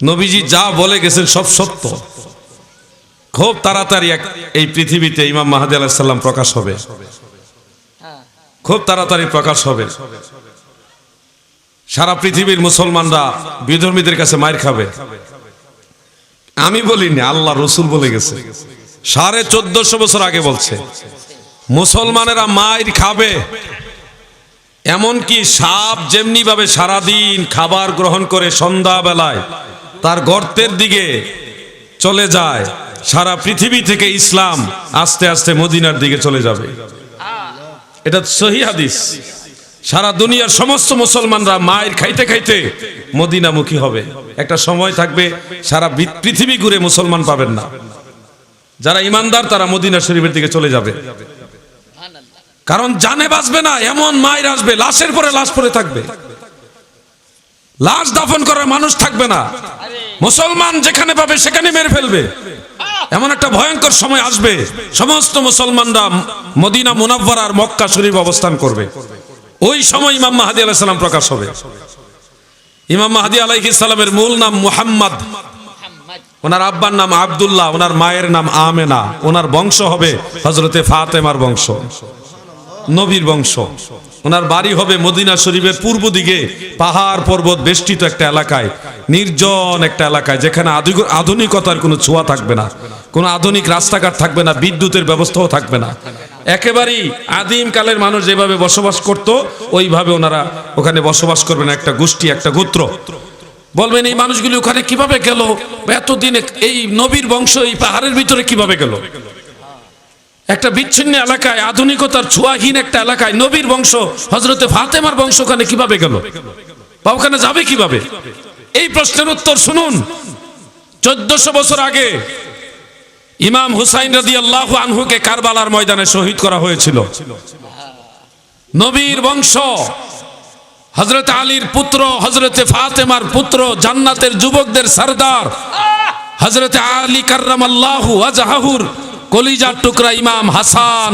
নবীজি যা বলে গেছেন সব সত্য। খুব তাড়াতাড়ি এই পৃথিবীতে ইমাম মাহদী আলাইহিস সালাম প্রকাশ হবে, খুব তাড়াতাড়ি প্রকাশ হবে। সারা পৃথিবীর মুসলমানরা বিধর্মীদের কাছে মার খাবে। আমি বলিনি, আল্লাহ রসুল বলে গেছে, 1450 বছর আগে বলছে মুসলমানেরা মার খাবে। এমনকি সাপ যেমনি ভাবে সারাদিন খাবার গ্রহণ করে সন্ধ্যাবেলায় তার গর্তের দিকে চলে যায়, সারা পৃথিবী থেকে ইসলাম আস্তে আস্তে মদিনার দিকে চলে যাবে। এটা সহিহ হাদিস। সারা দুনিয়ার সমস্ত মুসলমানরা মায়ের খাইতে খাইতে মদিনামুখী হবে। একটা সময় থাকবে সারা পৃথিবী ঘুরে মুসলমান পাবেন না। যারা ইমানদার তারা মদিনা শরীফের দিকে চলে যাবে, কারণ জানে বাঁচবে না। এমন মায়ের আসবে, লাশের পরে লাশ পরে থাকবে, লাশ দাফন করার মানুষ থাকবে না। মুসলমান যেখানে পাবে সেখানে মেরে ফেলবে। এমন একটা ভয়ঙ্কর সময় আসবে, সমস্ত মুসলমানরা মদিনা মুনাওয়ারা আর মক্কা শরীফ অবস্থান করবে। ওই সময় ইমাম মাহদী আলাইহিস সালাম প্রকাশ হবে। ইমাম মাহদী আলাইহিস সালামের মূল নাম মুহাম্মদ, ওনার আব্বার নাম আব্দুল্লাহ, ওনার মায়ের নাম আমেনা। ওনার বংশ হবে হযরতে ফাতেমার বংশ, নবীর বংশ। ওনার বাড়ি হবে মদিনা শরীফের পূর্ব দিকে পাহাড় পর্বত বেষ্টিত একটা এলাকায়, নির্জন একটা এলাকায়, যেখানে আধুনিকতার কোনো ছোঁয়া থাকবে না, কোনো আধুনিক রাস্তাঘাট থাকবে না, বিদ্যুতের ব্যবস্থাও থাকবে না। একেবারেই আদিম কালের মানুষ যেভাবে বসবাস করত ওইভাবে ওনারা ওখানে বসবাস করবেন, একটা গোষ্ঠী, একটা গোত্র। বলবেন এই মানুষগুলি ওখানে কিভাবে গেল, এতদিনে এই নবীর বংশ এই পাহাড়ের ভিতরে কিভাবে গেল? একটা বিচ্ছিন্ন এলাকায়, আধুনিকতার ছোঁয়াহীন একটা এলাকায় নবীর বংশ, হযরতে ফাতেমার বংশ ওখানে কিভাবে গেল বা ওখানে যাবে কিভাবে? এই প্রশ্নের উত্তর শুনুন। 1400 বছর আগে ইমাম হুসাইন রাদিয়াল্লাহু আনহুকে কারবালার ময়দানে শহীদ করা হয়েছিল। নবীর বংশ, হযরত আলীর পুত্র, হযরতে ফাতেমার পুত্র, জান্নাতের যুবকদের সরদার হযরতে আলী কাররামাল্লাহু ওয়াজহাহুর কলিজার টুকরা ইমাম হাসান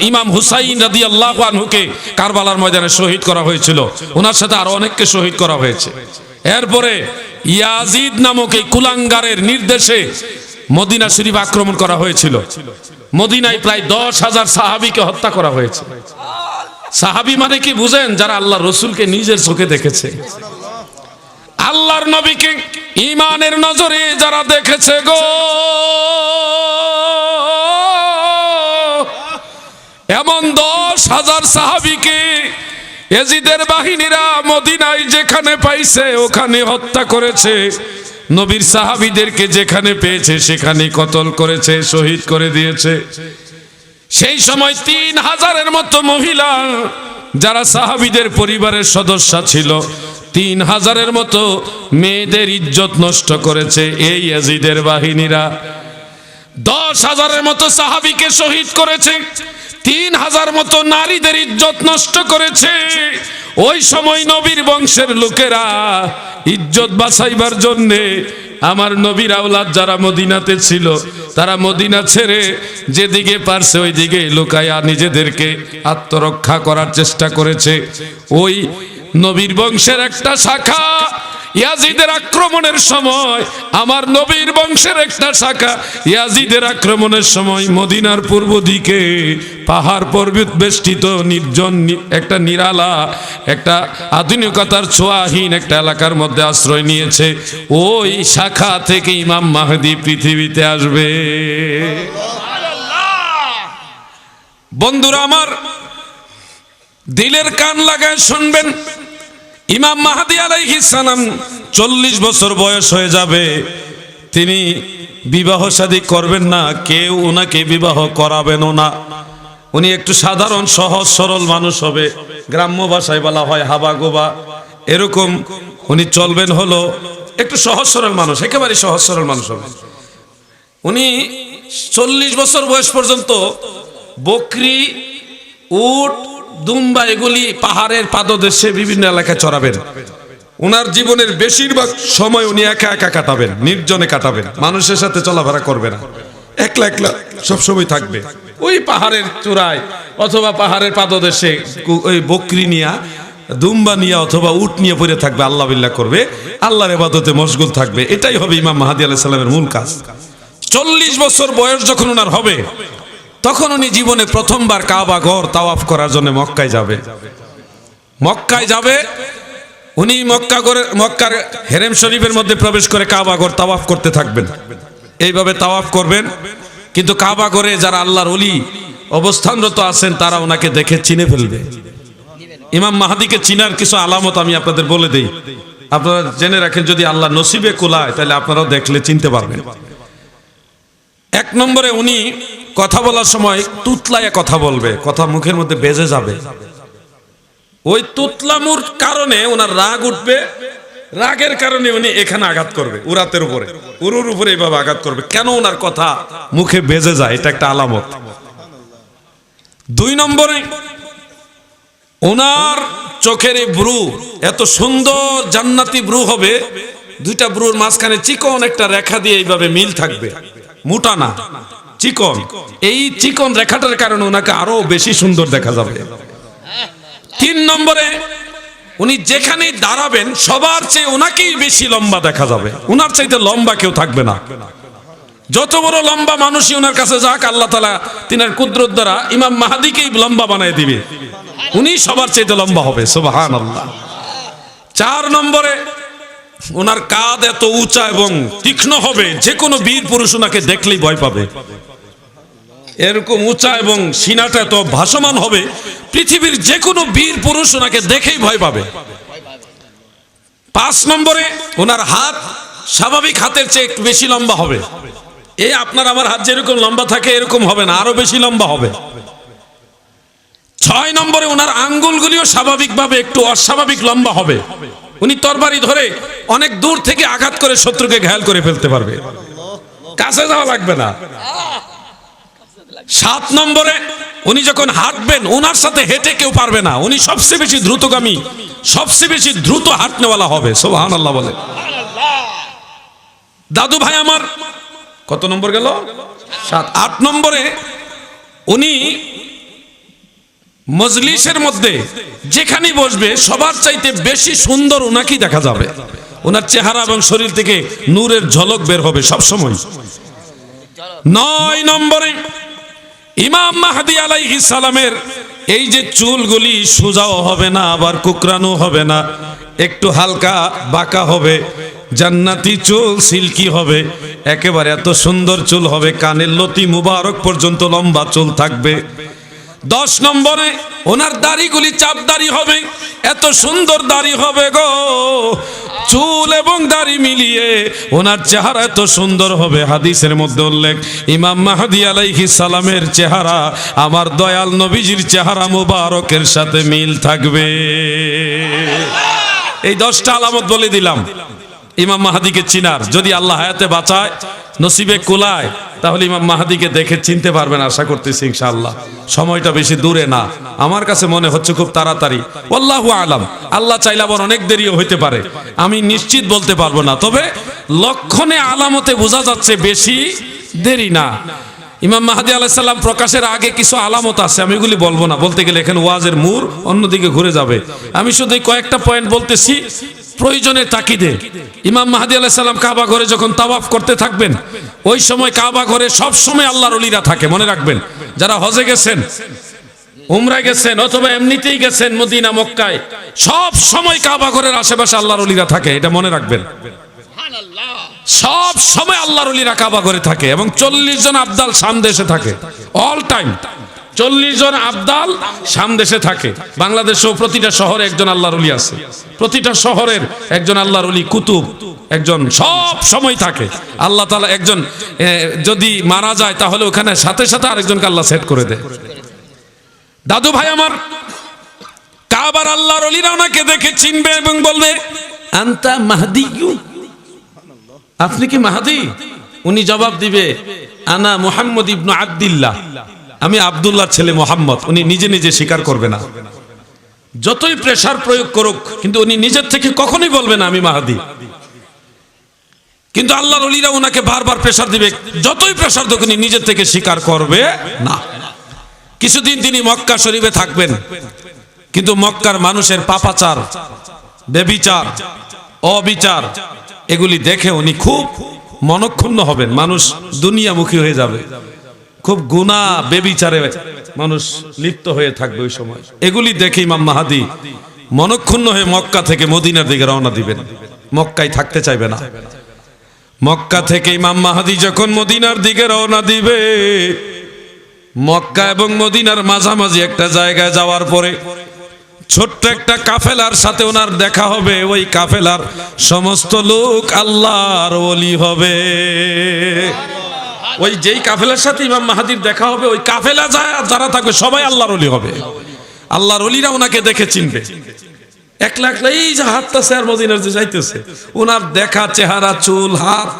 ইমাম হুসাইন রাদিয়াল্লাহু আনহুকে কারবালার ময়দানে শহীদ করা হয়েছিল। ওনার সাথে আরো অনেককে শহীদ করা হয়েছে। এরপরে ইয়াজিদ নামক এই কুলাঙ্গারের নির্দেশে মদিনা শরীফ আক্রমণ করা হয়েছিল। মদিনায় প্রায় 10,000 সাহাবীকে হত্যা করা হয়েছে। সাহাবী মানে কি বুঝেন? যারা আল্লাহ রসুলকে নিজের চোখে দেখেছে, আল্লাহর নবীকে ঈমানের নজরে যারা দেখেছে গো। এমন 10,000 সাহাবীকে ইয়াজিদের বাহিনীরা মদিনায় যেখানে পাইছে ওখানে হত্যা করেছে। নবীর সাহাবীদেরকে যেখানে পেয়েছে সেখানে কতল করেছে, শহীদ করে দিয়েছে। সেই সময় 3,000-এর মতো মহিলা যারা সাহাবীদের পরিবারের সদস্য ছিল, 3,000-এর মতো মেয়েদের ইজ্জত নষ্ট করেছে এই ইয়াজিদের বাহিনীরা। 10,000-এর মতো সাহাবীকে শহীদ করেছে, 3,000 মতো নারীদের ইজ্জত নষ্ট করেছে। ওই সময় নবীর বংশের লোকেরা ইজ্জত বাঁচাইবার জন্যে আমার নবীর আওলাদ যারা মদিনাতে ছিল তারা মদিনা ছেড়ে যেদিকে পারছে ওই দিকে লুকায়া নিজেদেরকে আত্মরক্ষা করার চেষ্টা করেছে। ওই নবীর বংশের একটা শাখা ইয়াজিদের আক্রমণের সময়, আমার নবীর বংশের একটা শাখা ইয়াজিদের আক্রমণের সময় মদিনার পূর্ব দিকে পাহাড় পর্বত বেষ্টিত নির্জন একটা নিরালা, একটা আধুনিকতার ছোঁয়াহীন একটা এলাকার মধ্যে আশ্রয় নিয়েছে। ওই শাখা থেকে ইমাম মাহদী পৃথিবীতে আসবে। বন্ধুরা আমার, দিলের কান লাগায় শুনবেন। ইমাম মাহদী আলাইহিস সালাম 40 বছর বয়স হয়ে যাবে, তিনি বিবাহ শাদী করবেন না, কেউ ওনাকে বিবাহ করাবেনও না। উনি একটু সাধারণ সহজ সরল মানুষ হবে, গ্রাম্য ভাষায় বলা হয় হাবা গোবা, এরকম উনি চলবেন। হলো একটু সহজ সরল মানুষ, একেবারে সহজ সরল মানুষ হবে। উনি 40 বছর বয়স পর্যন্ত বকরি, উট, দুম্বা এগুলি পাহাড়ের পাদদেশে বিভিন্ন এলাকায় চড়াবেন। ওনার জীবনের বেশিরভাগ সময় উনি একা একা কাটাবেন, নির্জনে কাটাবেন, মানুষের সাথে চলাফেরা করবে না, একলা একলা সবসময় থাকবে। ওই পাহাড়ের চূড়ায় অথবা পাহাড়ের পাদদেশে ওই বকরি নিয়া দুম্বা নিয়ে অথবা উট নিয়ে পড়ে থাকবে, আল্লাহ বিল্লাহ করবে, আল্লাহর ইবাদতে মশগুল থাকবে। এটাই হবে ইমাম মাহদী আলাইহিস সালামের মূল কাজ। 40 বছর বয়স যখন ওনার হবে তখন উনি জীবনে প্রথমবার কাবা ঘর তাওয়াফ করার জন্য মক্কায় যাবে। মক্কায় যাবে উনি মক্কার হেরেম শরীফের মধ্যে প্রবেশ করে কাবা ঘর তাওয়াফ করতে থাকবেন, এইভাবে তাওয়াফ করবেন। কিন্তু কাবা ঘরে যারা আল্লাহর ওলি অবস্থানরত আছেন তারা ওনাকে দেখে চিনে ফেলবে। ইমাম মাহদীকে চিনার কিছু আলামত আমি আপনাদের বলে দেই, আপনারা জেনে রাখেন, যদি আল্লাহ নসিবে কুলায় তাহলে আপনারাও দেখলে চিনতে পারবেন। 1 নম্বরে উনি কথা বলার সময় তুতলায় কথা বলবে, কথা মুখের মধ্যে বেজে যাবে। ওই তুতলামুর কারণে ওনার রাগ উঠবে, রাগের কারণে উনি এখানে আঘাত করবে, উরাতের উপরে, উরুর উপরে এইভাবে আঘাত করবে। কেন? ওনার কথা মুখে বেজে যায়, এটা একটা আলামত। 2 নম্বরে ওনার চোখের এই ব্রু এত সুন্দর জান্নাতি ব্রু হবে, 2টা ব্রুর মাঝখানে চিকন একটা রেখা দিয়ে এইভাবে মিল থাকবে, মোটা না, চিকন। এই চিকন রেখাটার কারণে ওনাকে আরো বেশি সুন্দর দেখা যাবে। 3 নম্বরে উনি যেখানেই দাঁড়াবেন সবার চেয়ে ওনাকেই বেশি লম্বা দেখা যাবে, ওনার চাইতে লম্বা কেউ থাকবে না। যত বড় লম্বা মানুষই ওনার কাছে যাক, আল্লাহ তাআলা তিনার কুদরত দ্বারা ইমাম মাহদীকেই লম্বা বানায় দিবে, উনি সবার চাইতে লম্বা হবে, সুবহানাল্লাহ। 4 নম্বরে ওনার কাঁধ এত উঁচা এবং তীক্ষ্ণ হবে, যে কোনো বীর পুরুষ ওনাকে দেখলেই ভয় পাবে, এরকম উঁচা, এবং সিনাটা এত ভাসমান হবে, পৃথিবীর যে কোনো বীর পুরুষ ওনাকে দেখেই ভয় পাবে। 5 নম্বরে ওনার হাত স্বাভাবিক হাতের চেয়ে একটু বেশি লম্বা হবে, এই আপনার আমার হাত যেরকম লম্বা থাকে এরকম হবে না, আরো বেশি লম্বা হবে। 6 নম্বরে ওনার আঙ্গুলগুলিও স্বাভাবিকভাবে একটু অস্বাভাবিক লম্বা হবে, উনি তরবারি ধরে অনেক দূর থেকে আঘাত করে শত্রুকে ঘায়েল করে ফেলতে পারবে, কাছে যাওয়া লাগবে না। 7 নম্বরে উনি যখন হাঁটবেন ওনার সাথে হেঁটে কেউ পারবে না, উনি সবচেয়ে বেশি দ্রুতগামী, সবচেয়ে বেশি দ্রুত হাঁটনেওয়ালা হবে, সুবহানাল্লাহ বলে। দাদু ভাই আমার কত নম্বর গেল? 7। 8 নম্বরে উনি মজলিসের মধ্যে যেখানেই বসবে সবার চাইতে বেশি সুন্দর ওনাকেই দেখা যাবে, ওনার চেহারা এবং শরীর থেকে নূরের ঝলক বের হবে সব সময়। 9 নম্বরে ইমাম মাহদী আলাইহিস সালামের এই যে চুলগুলি সোজাও হবে না আবার কুকরানো হবে না, একটু হালকা বাঁকা হবে, জান্নাতি চুল, সিল্কি হবে, একেবারে এত সুন্দর চুল হবে, কানের লতি মুবারক পর্যন্ত লম্বা চুল থাকবে। 10 নম্বরে ওনার দাড়িগুলি চাপ দাড়ি হবে, এত সুন্দর দাড়ি হবে গো, চুল এবং দাড়ি মিলিয়ে ওনার চেহারা এত সুন্দর হবে। হাদিসের মধ্যে উল্লেখ, ইমাম মাহদী আলাইহিস সালামের চেহারা আমার দয়াল নবীজির চেহারা মুবারকের সাথে মিল থাকবে। এই 10টা আলামত বলে দিলাম ইমাম মাহদীকে চিনার। যদি আল্লাহ হায়াতে বাঁচায়, নসিবে কুলায়, তাহলে ইমাম মাহদীকে দেখে চিনতে পারবেন, আশা করতেছি ইনশাআল্লাহ। সময়টা বেশি দূরে না, আমার কাছে মনে হচ্ছে খুব তাড়াতাড়ি। আল্লাহু আলাম, আল্লাহ চাইলে আবার অনেক দেরিও হইতে পারে, আমি নিশ্চিত বলতে পারবো না, তবে লক্ষণে আলামতে বোঝা যাচ্ছে বেশি দেরি না। ইমাম মাহদী আলাইহিস সালাম প্রকাশের আগে কিছু আলামত আছে, আমি এগুলি বলবো না, বলতে গেলে এখানে ওয়াজের মূর অন্যদিকে ঘুরে যাবে। আমি শুধু কয়েকটা পয়েন্ট বলতেছি প্রয়োজনের তাকিদে। ইমাম মাহদী আলাইহিস সালাম কাবা ঘরে যখন তাওয়াফ করতে থাকবেন, ওই সময় কাবা ঘরে সব সময় আল্লাহর ওলিরা থাকে, মনে রাখবেন। যারা হজে গেছেন, উমরায় গেছেন, অথবা এমনিতেই গেছেন মদিনা মক্কায়, সব সময় কাবা ঘরের আশেপাশে আল্লাহর ওলিরা থাকে, এটা মনে রাখবেন। সব সময় আল্লাহর ওলিরা কাবা ঘরে থাকে, এবং 40 জন আবদাল সামদেশে থাকে, অল টাইম 40 জন আবদাল সামদেশে থাকে। বাংলাদেশেও প্রতিটা শহরে একজন আল্লাহর ওলি আছে, প্রতিটা শহরের একজন আল্লাহর ওলি কুতুব একজন সব সময় থাকে। আল্লাহ তাআলা একজন যদি মারা যায় তাহলে ওখানে সাথে সাথে আরেকজনকে আল্লাহ সেট করে দেয়। দাদু ভাই আমার, কাবার আল্লাহর ওলিরা ওনাকে দেখে চিনবে এবং বলবে, আনতা মাহদী, আপনি কি মাহদী? উনি জবাব দিবে, আনা মুহাম্মদ ইবনু আব্দুল্লাহ, আমি আব্দুল্লাহর ছেলে মুহাম্মদ। উনি নিজে নিজে স্বীকার করবে না, যতই প্রেসার প্রয়োগ করুক, কিন্তু উনি নিজের থেকে কখনোই বলবে না আমি মাহদী। কিন্তু আল্লাহর ওলিরা ওনাকে বারবার প্রেসার দিবে, যতই প্রেসার দেখ উনি নিজের থেকে স্বীকার করবে না। কিছুদিন তিনি মক্কা শরীফে থাকবেন, কিন্তু মক্কার মানুষের পাপাচার, বেবিচার, অবিচার এগুলি দেখে উনি খুব মনক্ষুণ্ণ হবেন। মানুষ দুনিয়ামুখী হয়ে যাবে, খুব গুনাহ বেবিচারে মানুষ লিপ্ত হয়ে থাকবে ওই সময়। এগুলি দেখে ইমাম মাহদী মনক্ষুণ্ণ হয়ে মক্কা থেকে মদিনার দিকে রওনা দিবেন, মক্কায় থাকতে চাইবে না। মক্কা থেকে ইমাম মাহদী যখন মদিনার দিকে রওনা দিবে, মক্কা এবং মদিনার মাঝামাঝি একটা জায়গায় যাওয়ার পরে ছোট্ট একটা কাফেলার সাথে ওনার দেখা হবে। ওই কাফেলার সমস্ত লোক আল্লাহর ওলি হবে। ওই যেই কাফেলার সাথে ইমাম মাহদীর দেখা হবে, ওই কাফেলা যায় যারা থাকবে সবাই আল্লাহর ওলি হবে। আল্লাহর ওলিরা ওনাকে দেখে চিনবে। একলা একলা এই যে হাঁটতেছে আর মদিনার যে যাইতেছে, ওনার দেখা চেহারা, চুল, হাত,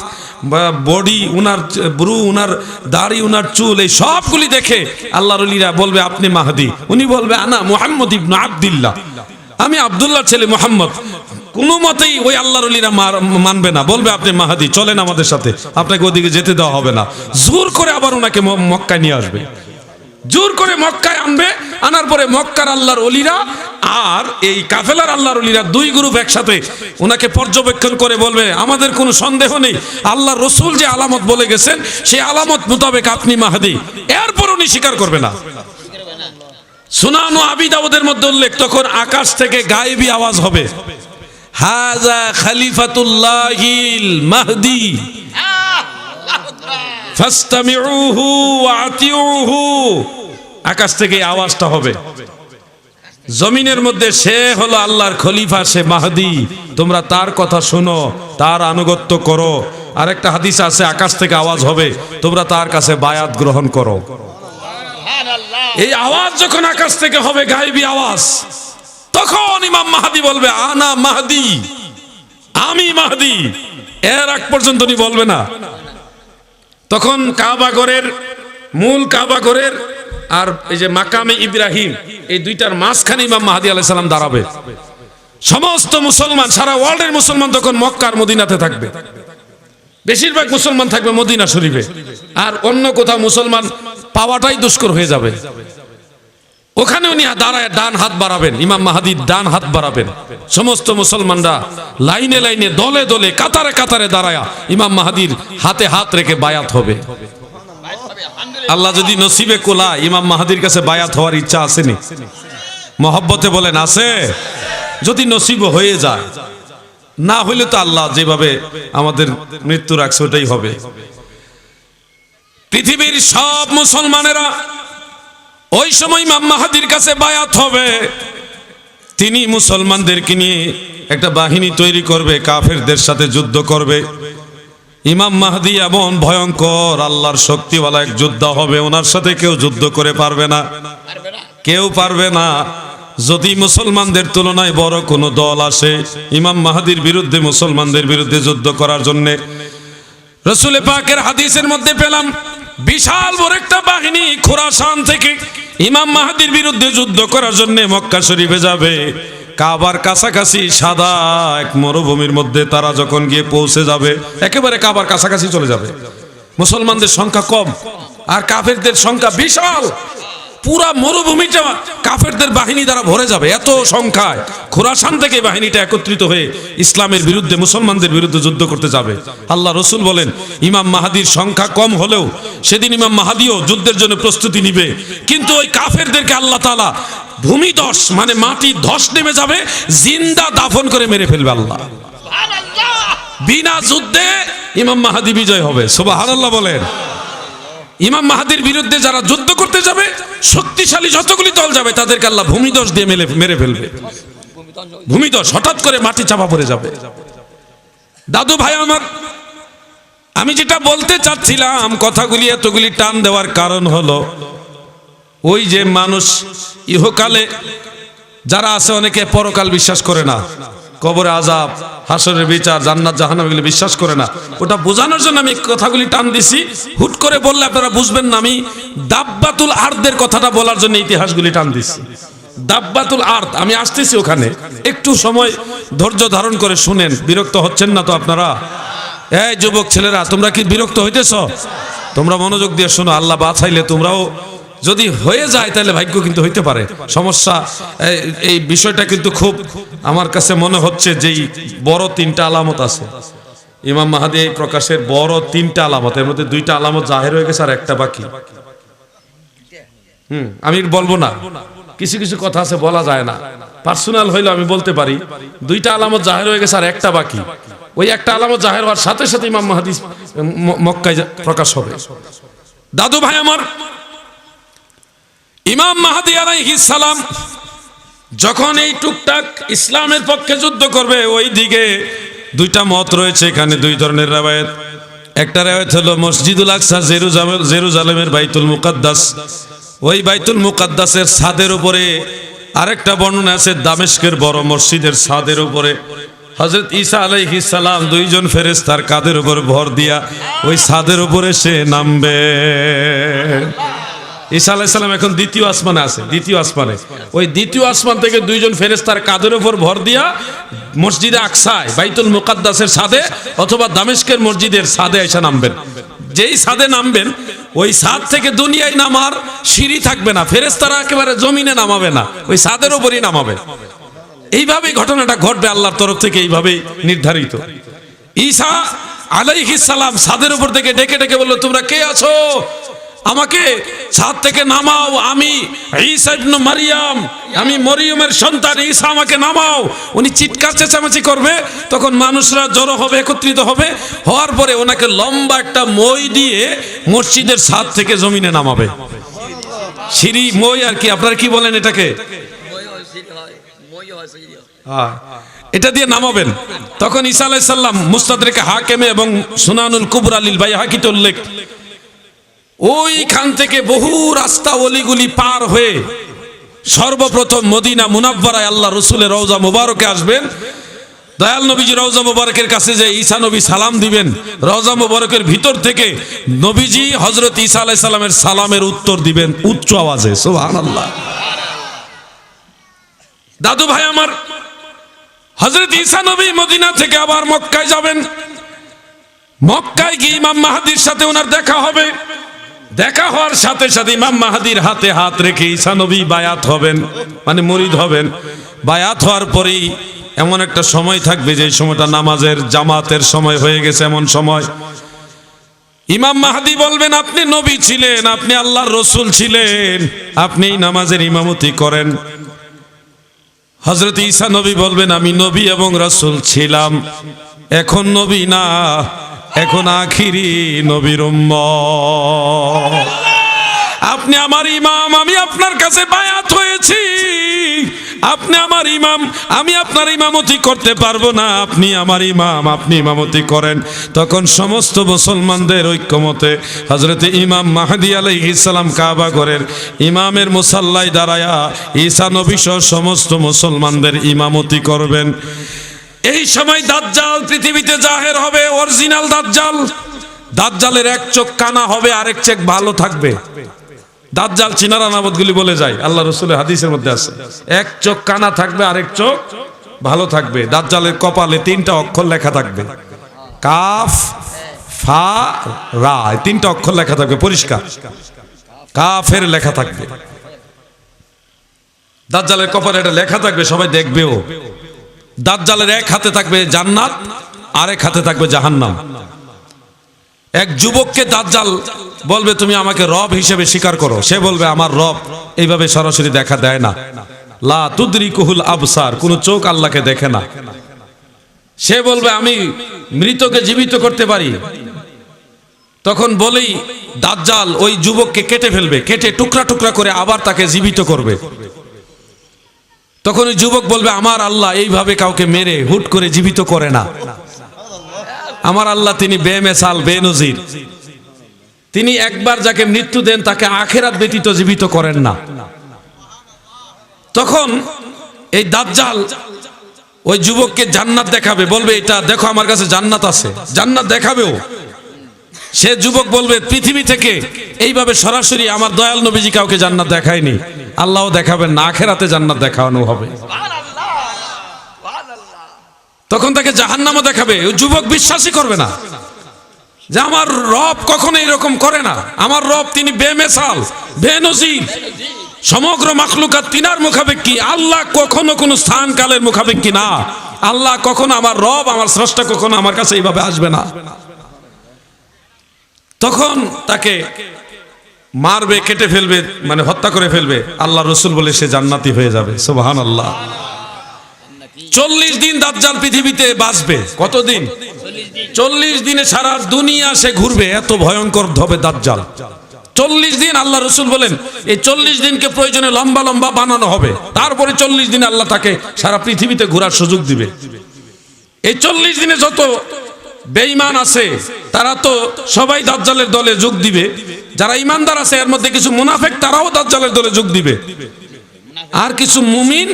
বডি, উনার ব্রু, উনার দাড়ি, উনার চুল, এই সবগুলি দেখে আল্লাহর ওলিরা বলবে আপনি মাহদী। উনি বলবে আনা মুহাম্মদ ইবনে আব্দুল্লাহ, আমি আব্দুল্লাহর ছেলে মুহাম্মদ। কোনো মতেই ওই আল্লাহর ওলিরা মানবে না, বলবে আপনি মাহদী, চলেন আমাদের সাথে, আপনাকে ওদিকে যেতে দেওয়া হবে না। জোর করে আবার ওনাকে মক্কায় নিয়ে আসবে, জোর করে মক্কায় আনবে। আনার পরে মক্কার আল্লাহর ওলিরা আর এই কাফেলার আল্লাহর ওলিরা দুই গ্রুপ একসাথে ওনাকে পর্যবেক্ষণ করে বলবে আমাদের কোনো সন্দেহ নেই, আল্লাহর রসুল যে আলামত বলে গেছেন সেই আলামত মোতাবেক আপনি মাহদী। এরপর উনি স্বীকার করবে না। সুনান ও আবি দাউদের মধ্যে উল্লেখ, তখন আকাশ থেকে গায়েবী আওয়াজ হবে, হাযা খলিফাতুল্লাহিল মাহদী ফাসতামিউহু ওয়া আতিউহু। আকাশ থেকে আওয়াজটা হবে, জমিনের মধ্যে সে হলো আল্লাহর খলিফা, সে মাহদী, তোমরা তার কথা শোনো, তার আনুগত্য করো। আর একটা হাদিস আছে, আকাশ থেকে আওয়াজ হবে, তোমরা তার কাছে বায়াত গ্রহণ করো। এই আওয়াজ যখন আকাশ থেকে হবে, গায়েবী আওয়াজ, তখন ইমাম মাহদী বলবে আনা মাহদী, আমি মাহদী। এর আগ পর্যন্ত উনি বলবে না। তখন কাবা ঘরের, মূল কাবা ঘরের আর এই যে মাকামে ইব্রাহিম, এই দুইটার মাঝখানে ইমাম মাহদী আলাইহিস সালাম দাঁড়াবে। সমস্ত মুসলমান, সারা ওয়ার্ল্ডের মুসলমান তখন মক্কার মদিনাতে থাকবে। বেশিরভাগ মুসলমান থাকবে মদিনা শরীফে, আর অন্য কোথাও মুসলমান পাওয়াটাই দুষ্কর হয়ে যাবে। ওখানে উনি দাঁড়ায় ডান হাত বাড়াবেন, ইমাম মাহদী ডান হাত বাড়াবেন। সমস্ত মুসলমানরা লাইনে লাইনে, দলে দলে, কাতারে কাতারে দাঁড়ায়া ইমাম মাহদীর হাতে হাত রেখে বায়াত হবে। আল্লাহ যদি নসিবে কোলা, ইমাম মাহদীর কাছে বায়াত হওয়ার ইচ্ছা আসেনি? মহব্বতে বলেন আছে? যদি নসিব হয়ে যায়, না হইলে তো আল্লাহ যেভাবে আমাদের মৃত্যু রাখছে ওটাই হবে। পৃথিবীর সব মুসলমানেরা ওই সময় ইমাম মাহদীর কাছে বায়াত হবে। তিনি মুসলমানদেরকে নিয়ে একটা বাহিনী তৈরি করবে, কাফেরদের সাথে যুদ্ধ করবে। ইমাম মাহদী এমন ভয়ঙ্কর আল্লাহর শক্তিওয়ালা এক যোদ্ধা হবে, ওনার সাথে কেউ যুদ্ধ করে পারবে না, কেউ পারবে না। যদি মুসলমানদের তুলনায় বড় কোনো দল আসে ইমাম মাহদীর বিরুদ্ধে, মুসলমানদের বিরুদ্ধে যুদ্ধ করার জন্যে, রাসূল পাকের হাদিসের মধ্যে পেলাম বিশাল বড় একটা বাহিনী খুরাসান থেকে ইমাম মাহদীর বিরুদ্ধে যুদ্ধ করার জন্য মক্কা শরীফে যাবে। কাবার কাছাকাছি সাদা এক মরুভূমির মধ্যে তারা যখন গিয়ে পৌঁছে যাবে, একেবারে কাবার কাছাকাছি চলে যাবে। মুসলমানদের সংখ্যা কম আর কাফেরদের সংখ্যা বিশাল। পুরা মরুভূমিটা কাফেরদের বাহিনী দ্বারা ভরে যাবে, এত সংখ্যায় খুরাসান থেকে বাহিনীটা একত্রিত হয়ে ইসলামের বিরুদ্ধে, মুসলমানদের বিরুদ্ধে যুদ্ধ করতে যাবে। আল্লাহ রসুল বলেন ইমাম মাহদীর সংখ্যা কম হলেও সেদিন ইমাম মাহদীও যুদ্ধের জন্য প্রস্তুতি নিবে, কিন্তু ওই কাফেরদেরকে আল্লাহ তাআলা ভূমিধস, মানে মাটি ধস নেমে যাবে, জিন্দা দাফন করে মেরে ফেলবে আল্লাহ। বিনা যুদ্ধে ইমাম মাহদী বিজয় হবে। সুবহানাল্লাহ বলেন। ইমাম মাহদীর বিরুদ্ধে যারা যুদ্ধ করতে যাবে, শক্তিশালী যতগুলি দল যাবে, তাদেরকে আল্লাহ ভূমিধস দিয়ে মেরে ফেলবে। ভূমিধস, হঠাৎ করে মাটি চাপা পড়ে যাবে। দাদু ভাই আমার, আমি যেটা বলতে চাচ্ছিলাম, কথাগুলি এতগুলি টান দেওয়ার কারণ হলো ওই যে মানুষ ইহকালে যারা আছে, অনেকে পরকাল বিশ্বাস করে না, কবরে আযাব, হাসরের বিচার, জান্নাত জাহান্নাম এগুলো বিশ্বাস করে না। ওটা বোঝানোর জন্য আমি কথাগুলি টান দিছি। হুট করে বললে আপনারা বুঝবেন না। আমি দাব্বাতুল আরদের কথাটা বলার জন্য ইতিহাসগুলি টান দিছি। দাব্বাতুল আরদ, আমি আসতেছি ওখানে, একটু সময় ধৈর্য ধারণ করে শুনেন। বিরক্ত হচ্ছেন না তো আপনারা? এই যুবক ছেলেরা, তোমরা কি বিরক্ত হইতেছ? তোমরা মনোযোগ দিয়ে শোনো। আল্লাহ বাঁচাইলে তোমরাও যদি হয়ে যায় তাহলে ভাগ্য কিন্তু হইতে পারে। সমস্যা এই বিষয়টা কিন্তু খুব আমার কাছে মনে হচ্ছে যেই বড় তিনটা আলামত আছে ইমাম মাহদী প্রকাশের বড় তিনটা আলামত, এর মধ্যে দুইটা আলামত জাহের হয়ে গেছে আর একটা বাকি। আমি বলবো না, কিছু কিছু কথা আছে বলা যায় না, পার্সোনাল হইলে আমি বলতে পারি। দুইটা আলামত জাহের হয়ে গেছে আর একটা বাকি। ওই একটা আলামত জাহের হওয়ার সাথে সাথে ইমাম মাহদী মক্কায় প্রকাশ হবে। দাদু ভাই আমার, ইমাম মাহদী আলাইহিস সালাম যখন এই টুকটাক ইসলামের পক্ষে যুদ্ধ করবে, ওই দিকে দুইটা মত রয়েছে এখানে, দুই ধরনের রাওয়ায়াত। একটা রাওয়ায়াত হলো মসজিদুল আকসা জেরুজালেমের বাইতুল মুকাদ্দাস, ওই বাইতুল মুকাদ্দাসের ছাদের উপরে। আরেকটা বর্ণনা আছে দামেস্কের বড় মসজিদের ছাদের উপরে হযরত ঈসা আলাইহিস সালাম দুইজন ফেরেশতার কাঁধের উপর ভর দিয়া ওই ছাদের উপরে সে নামবে। ঈসা আলাইহিস সালাম এখন দ্বিতীয় আসমানে আছে, দ্বিতীয় আসমানে। ওই দ্বিতীয় আসমান থেকে দুইজন ফেরেশতার কাঁধের উপর ভর দিয়া মসজিদে আকসায় বাইতুল মুকাদ্দাসের ছাদে অথবা দামেস্কের মসজিদের ছাদে এসে নামবেন। যেই ছাদে নামবেন ওই ছাদ থেকে দুনিয়ায় নামার সিঁড়ি থাকবে না, ফেরেশতারা একেবারে জমিনে নামাবে না, ওই ছাদের উপরই নামাবে। এইভাবেই ঘটনাটা ঘটবে আল্লাহর তরফ থেকে, এইভাবেই নির্ধারিত। ঈসা আলাইহিস সালাম ছাদের উপর থেকে ডেকে ডেকে বলল, তোমরা কে আছো? আমাকে ছাদ থেকে নামাও, আমি ঈসা ইবনে মারিয়াম, আমি মরিয়মের সন্তান ঈসা, আমাকে নামাও। উনি চিৎকার চেঁচামেচি করবে, তখন মানুষরা জড়ো হবে, একত্রিত হবে। হওয়ার পরে ওনাকে লম্বা একটা মই দিয়ে মসজিদের ছাদ থেকে জমিনে নামাবে। সিঁড়ি, মই আর কি, আপনারা কি বলেন এটাকে? এটা দিয়ে নামাবেন। তখন ঈসা আলাইহিস সালাম মুস্তাদরিকে হাকিমে এবং সুনানুল কুবরা লিল বাইহাকিতে উল্লেখ, ওইখান থেকে বহু রাস্তা অলিগুলি পার হয়ে সর্বপ্রথম মদিনা মুনাব্বারায় আল্লাহ রসুলের রওজা মুবারকে আসবেন। দয়াল নবীজি রওজা মুবারকের কাছে যে ঈসা নবী সালাম দিবেন, রওজা মুবারকের ভিতর থেকে নবীজি হযরত ঈসা আলাইহিস সালামের সালামের উত্তর দিবেন উচ্চ আওয়াজে, সুবহানাল্লাহ। দাদু ভাই আমার, হযরত ঈসা নবী মদিনা থেকে আবার মক্কায় যাবেন। মক্কায় গিয়ে ইমাম মাহদীর সাথে ওনার দেখা হবে। দেখা হওয়ার সাথে সাথে ইমাম মাহদীর হাতে হাত রেখে ঈসা নবী বায়াত হবেন, মানে মুরিদ হবেন। বায়াত হওয়ার পরেই এমন একটা সময় থাকবে যে সময়টা নামাজের জামাতের সময় হয়ে গেছে। এমন সময় ইমাম মাহদী বলবেন, আপনি নবী ছিলেন, আপনি আল্লাহর রসুল ছিলেন, আপনি নামাজের ইমামতি করেন। হযরত ঈসা নবী বলবেন, আমি নবী এবং রাসূল ছিলাম, এখন নবী না, এখন আখিরি নবীর উম্মত। আপনি আমার ইমাম, আমি আপনার কাছে বায়াত হয়েছি। আপনি আমার ইমাম, আমি আপনার ইমামতি করতে পারবো না, আপনি আমার ইমাম, আপনি ইমামতি করেন। তখন সমস্ত মুসলমানদের ঐক্যমতে হযরতে ইমাম মাহদী আলাইহিস সালাম কাবা ঘরের ইমামের মুসাল্লায় দাঁড়ায়া ঈসা নবী সহ সমস্ত মুসলমানদের ইমামতি করবেন। এই সময় দাজ্জাল পৃথিবীতে জাহের হবে, অরিজিনাল দাজ্জাল। দাজ্জালের এক চোখ কানা হবে, আরেক চোখ ভালো থাকবে। দাজ্জাল চিনার আলামতগুলি বলে যায়, আল্লাহ রাসূলের হাদিসের মধ্যে আছে। এক চোখ কানা থাকবে, আরেক চোখ ভালো থাকবে। দাজ্জালের কপালে তিনটা অক্ষর লেখা থাকবে, কাফ ফা রা, তিনটা অক্ষর লেখা থাকবে পরিষ্কার, কাফের লেখা থাকবে। দাজ্জালের কপালে এটা লেখা থাকবে, সবাই দেখবেও। দাজ্জালের এক হাতে থাকবে জান্নাত, আরেক হাতে থাকবে জাহান্নাম। এক যুবককে দাজ্জাল বলবে, তুমি আমাকে রব হিসেবে স্বীকার করো। সে বলবে, আমার রব এইভাবে সরাসরি দেখা দেয় না, লা তুদরিকুহুল আবসার, কোন চোখ আল্লাহকে দেখে না। সে বলবে, আমি মৃতকে জীবিত করতে পারি। তখন বলেই দাজ্জাল ওই যুবককে কেটে ফেলবে, কেটে টুকরা টুকরা করে আবার তাকে জীবিত করবে। তখন ওই যুবক বলবে, আমার আল্লাহ এইভাবে কাউকে মেরে হুট করে জীবিত করে না। আমার আল্লাহ তিনি বেমেসাল, বেনজির। তিনি একবার যাকে মৃত্যু দেন তাকে আখিরাত ব্যতীত জীবিত করেন না। তখন এই দাজ্জাল ওই যুবককে জান্নাত দেখাবে, বলবে, এটা দেখো আমার কাছে জান্নাত আছে, জান্নাত দেখাবেও। সে যুবক বলবে, পৃথিবী থেকে এইভাবে সরাসরি আমার দয়াল নবীজি কাউকে জান্নাত দেখায়নি, আল্লাহও দেখাবেন না, আখিরাতে জান্নাত দেখানো হবে। তখন তাকে জাহান্নামও দেখাবে। ওই যুবক বিশ্বাসই করবে না। যে আমার রব কখনো এরকম করে না, আমার রব তিনি বেমেসাল বেনজির, সমগ্র মাখলুকাত তিনার মুখাপেক্ষী। আল্লাহ কখনো কোনো স্থান কালের মুখাপেক্ষী না। আল্লাহ কখনো, আমার রব আমার স্রষ্টা কখনো আমার কাছে এইভাবে আসবে না। তখন তাকে মারবে, কেটে ফেলবে, মানে হত্যা করে ফেলবে। আল্লাহ রসুল বলে সে জান্নাতি হয়ে যাবে। সুবহানাল্লাহ। 40 দিন দাজ্জাল পৃথিবীতে বাঁচবে। কতদিন? 40 দিনে সারা দুনিয়া সে ঘুরবে, এত ভয়ঙ্কর হবে দাজ্জাল। 40 দিন আল্লাহ রসুল বলেন এই 40 দিনকে প্রয়োজনে লম্বা লম্বা বানানো হবে, তারপরে 40 দিন আল্লাহ তাকে সারা পৃথিবীতে ঘোরার সুযোগ দিবে। এই 40 দিনে যত বেঈমান আছে তারা তো সবাই দাজ্জালের দলে যোগ দিবে, যারা ইমানদার আছে এর মধ্যে কিছু মুনাফিক তারাও দাজ্জালের দলে যোগ দিবে, আর কিছু মুমিন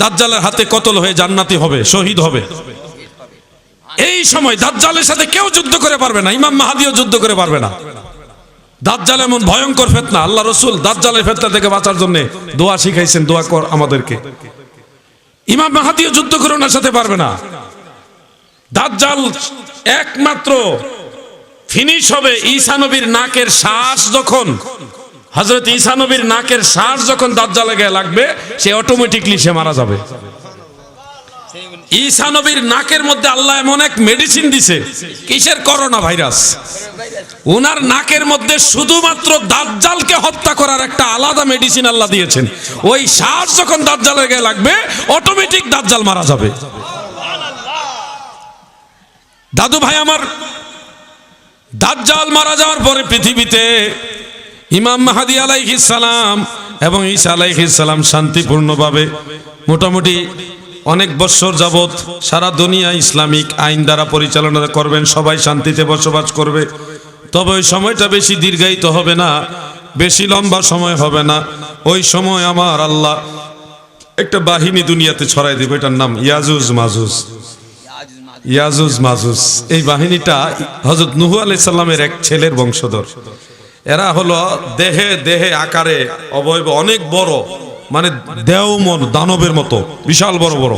দাজ্জালের হাতে কতল হয়ে জান্নাতি হবে, শহীদ হবে। এই সময় দাজ্জালের সাথে কেউ যুদ্ধ করে পারবে না, ইমাম মাহদিও যুদ্ধ করে পারবে না। দাজ্জাল এমন ভয়ঙ্কর ফিতনা, আল্লাহ রাসূল দাজ্জালের ফিতনা থেকে বাঁচার জন্য দোয়া শিখাইছেন, দোয়া কর আমাদেরকে। ইমাম মাহদিও যুদ্ধ করে ওনার সাথে পারবে না। দাজ্জাল একমাত্র ফিনিশ হবে ঈসা নবীর নাকের শ্বাস যখন, হযরত ঈসা নবীর নাকের শ্বাস যখন দাজ্জালে গায়ে লাগবে সে অটোমেটিকলি সে মারা যাবে। ঈসা নবীর নাকের মধ্যে আল্লাহ এমন এক মেডিসিন দিছে, কিসের? Corona virus. ওনার নাকের মধ্যে শুধুমাত্র দাজ্জালকে হত্যা করার একটা আলাদা মেডিসিন আল্লাহ দিয়েছেন। ওই শ্বাস যখন দাজ্জালের গায়ে লাগবে অটোমেটিক দাজ্জাল মারা যাবে। দাদু ভাই আমার, দাজ্জাল মারা যাওয়ার পরে পৃথিবীতে ইমাম মাহদী আলাইহিস সালাম এবং ঈসা আলাইহিস সালাম শান্তিপূর্ণভাবে মোটামুটি অনেক বছর যাবত সারা দুনিয়া ইসলামিক আইন দ্বারা পরিচালনা করবেন, সবাই শান্তিতে বসবাস করবে। তবে ওই সময়টা বেশি দীর্ঘায়িত হবে না, বেশি লম্বা সময় হবে না। ওই সময় আমার আল্লাহ একটা বাহিনী দুনিয়াতে ছড়াই দেবে, এটার নাম ইয়াজুজ মাজুজ। ইয়াজুজ মাজুজ এই বাহিনীটা হযরত নূহ আলাইহিস সালামের এক ছেলের বংশধর। এরা হলো দেহে দেহে আকারে অবয়ব অনেক বড়, মানে দেওমন দানবের মতো বিশাল বড় বড়।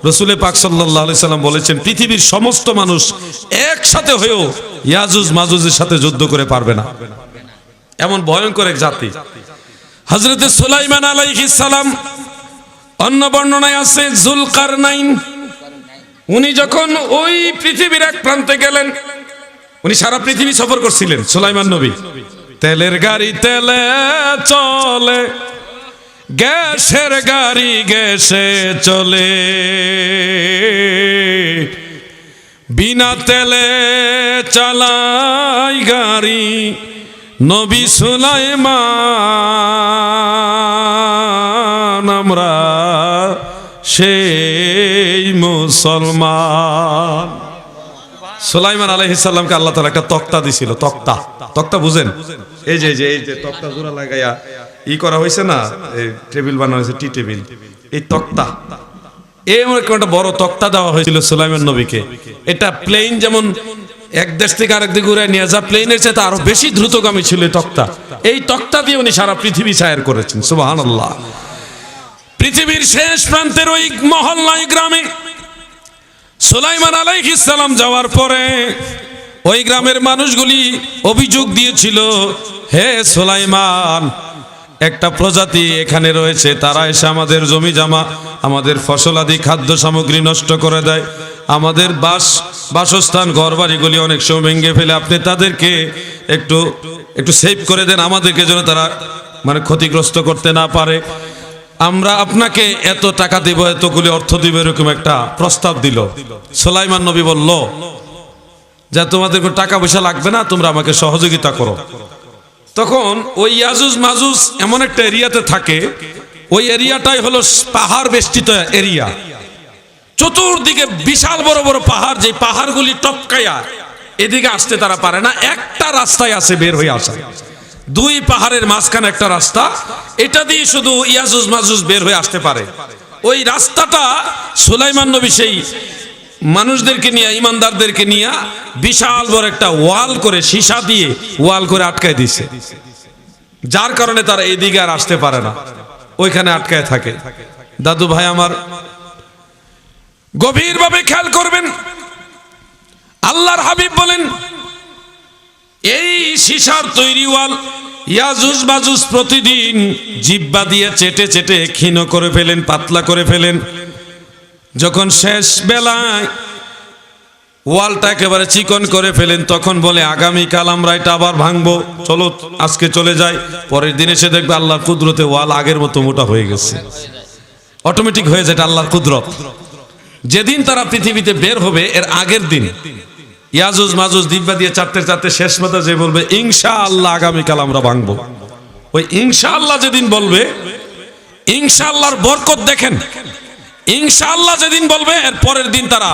রাসূল পাক সাল্লাল্লাহু আলাইহি সাল্লাম বলেছেন পৃথিবীর সমস্ত মানুষ একসাথে হয়েও ইয়াজুজ মাজুজের সাথে যুদ্ধ করে পারবে না, এমন ভয়ঙ্কর এক জাতি। হযরত সুলাইমান আলাইহিস সালাম, অন্য বর্ণনায় আছে যুলকারনাইন, উনি যখন ওই পৃথিবীর এক প্রান্তে গেলেন, উনি সারা পৃথিবী সফর করছিলেন সুলাইমান নবী। তেলের গাড়ি তেলে চলে, গ্যাসের গাড়ি গ্যাসে চলে, বিনা তেলে চালাই গাড়ি নবী সুলাইমান, আমরা সেই মুসলমান। সুলাইমান আলাইহিস সালামকে আল্লাহ তাআলা একটা তক্তা দিছিল। তক্তা, তক্তা বুঝেন? এই যে তক্তা জোড়া লাগাইয়া ই করা হয়েছে না, এই টেবিল বানানো হয়েছে, টি টেবিল। এই তক্তা, এমন একটা বড় তক্তা দেওয়া হয়েছিল সুলাইমান নবীকে। এটা প্লেন যেমন এক দেশ থেকে আরেক দিকে ঘুরে নিয়ে যা, প্লেনের চাইতে আরো বেশি দ্রুতগামী ছিল এই তক্তা। এই তক্তা দিয়ে উনি সারা পৃথিবী সায়ের করেছেন। সুবহানাল্লাহ। পৃথিবীর শেষ প্রান্তের ওই মহল্লায় গ্রামে সুলাইমান আলাইহিস সালাম যাওয়ার পরে ওই গ্রামের মানুষগুলি অভিযোগ দিয়েছিল, হে সুলাইমান, একটা প্রজাতি এখানে রয়েছে, তারা এসে আমাদের জমি জমা, আমাদের ফসলাদি খাদ্য সামগ্রী নষ্ট করে দেয়, আমাদের বাসস্থান ঘরবাড়িগুলি অনেক সময় ভেঙে ফেলে। আপনি তাদেরকে একটু সেভ করে দেন, আমাদেরকে যেন তারা মানে ক্ষতিগ্রস্ত করতে না পারে। আমরা আপনাকে এত টাকা দিব, এতগুলি অর্থ দিব, এরকম একটা প্রস্তাব দিল। সুলাইমান নবী বলল যে তোমাদের কোনো টাকা পয়সা লাগবে না, তোমরা আমাকে সহযোগিতা করো। তখন ওই ইয়াজুজ মাজুজ এমন একটা এরিয়াতে থাকে, ওই এরিয়াটাই হলো পাহাড় বেষ্টিত এরিয়া, চতুর্দিকে বিশাল বড় বড় পাহাড়, যে পাহাড়গুলি টপকাইয়া এদিকে আসতে তারা পারে না। একটা রাস্তায় আছে বের হয়ে আসা, দুই পাহাড়ের মাঝখানে একটা রাস্তা, এটা দিয়ে শুধু ইয়াজুজ মাজুজ বের হয়ে আসতে পারে। ওই রাস্তাটা সুলাইমান নবী সেই মানুষদেরকে নিয়ে, ইমানদারদেরকে নিয়ে বিশাল বড় একটা ওয়াল করে, সীসা দিয়ে ওয়াল করে আটকায় দিছে, যার কারণে তারা এদিকে আর আসতে পারে না, ওইখানে আটকায় থাকে। দাদু ভাই আমার, গভীরভাবে খেয়াল করবেন, আল্লাহর হাবিব বলেন এই সীসার তৈরি ওয়াল ইয়াজুজ মাজুজ প্রতিদিন জিহ্বা দিয়ে চেটে চেটে ক্ষীণ করে ফেলেন, পাতলা করে ফেলেন। যখন শেষ বেলায় ওয়ালটা একেবারে চিকন করে ফেলেন, তখন বলে আগামীকাল আমরা এটা আবার ভাঙবো, চলো আজকে চলে যাই। পরের দিন এসে দেখবে আল্লাহর কুদরতে ওয়াল আগের মতো মোটা হয়ে গেছে, অটোমেটিক হয়ে যায়, এটা আল্লাহর কুদরত। যেদিন তারা পৃথিবীতে বের হবে এর আগের দিন ইয়াজুজ মাজুজ দিব্যা দিয়ে চারটে চারটে শেষ মাথা যে বলবে ইনশাআল্লাহ আগামীকাল আমরা ভাঙবো, ওই ইনশাআল্লাহ যেদিন বলবে, ইনশাআল্লাহর বরকত দেখেন, ইনশাআল্লাহ যেদিন বলবে এর পরের দিন তারা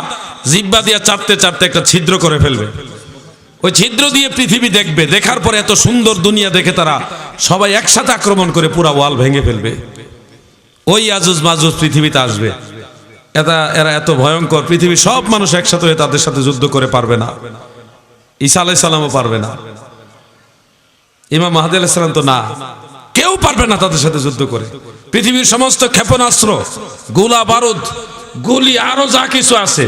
জিহ্বা দিয়ে চারটে চারটে একটা ছিদ্র করে ফেলবে। ওই ছিদ্র দিয়ে পৃথিবী দেখবে, দেখার পরে এত সুন্দর দুনিয়া দেখে তারা সবাই একসাথে আক্রমণ করে পুরা ওয়াল ভেঙে ফেলবে। ওই ইয়াজুজ মাজুজ পৃথিবীতে আসবে। এরা এত ভয়ঙ্কর, পৃথিবীর সব মানুষ একসাথে হয়ে তাদের সাথে যুদ্ধ করে পারবে না। ঈসা আলাইহিস সালামও পারবে না, ইমাম মাহদী আলাইহিস সালাম তো না, কেউ পারবে না তাদের সাথে যুদ্ধ করে। পৃথিবীর সমস্ত ক্ষেপণাস্ত্র, গোলা বারুদ, গুলি, আরো যা কিছু আছে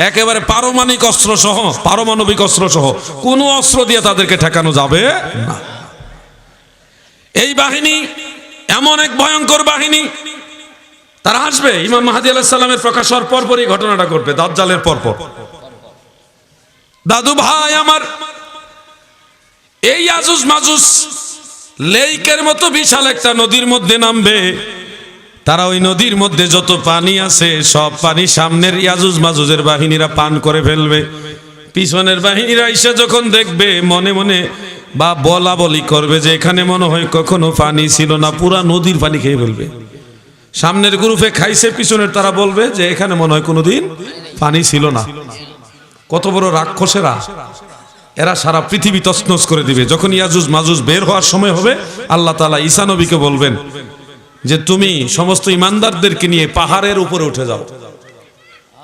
একেবারে পারমাণবিক অস্ত্র সহ, পারমাণবিক অস্ত্র সহ কোনো অস্ত্র দিয়ে তাদেরকে ঠেকানো যাবে না। এই বাহিনী এমন এক ভয়ঙ্কর বাহিনী, তারা আসবে ইমাম মাহদী আলাইহিস সালামের প্রকাশ হওয়ার পরপরই ঘটনাটা ঘটবে, দাজ্জালের পরপর। দাদু ভাই আমার, এই ইয়াজুজ মাজুজ লেকের মতো বিশাল একটা নদীর মধ্যে নামবে। তারা ওই নদীর মধ্যে যত পানি আছে সব পানি সামনের ইয়াজুজ মাজুজের বাহিনীরা পান করে ফেলবে। পিছনের বাহিনীরা এসে যখন দেখবে মনে মনে বা বলা বলি করবে যে এখানে মনে হয় কখনো পানি ছিল না, পুরা নদীর পানি খেয়ে ফেলবে। সামনের গ্রুপে খাইছে, পিছনের তারা বলবে যে এখানে মনে হয় কোনোদিন পানি ছিল না। কত বড় রাক্ষসেরা, এরা সারা পৃথিবী তছনছ করে দিবে। যখন ইয়াজুজ মাজুজ বের হওয়ার সময় হবে, আল্লাহ তাআলা ঈসা নবীকে বলবেন যে তুমি সমস্ত ইমানদারদেরকে নিয়ে পাহাড়ের উপরে উঠে যাও।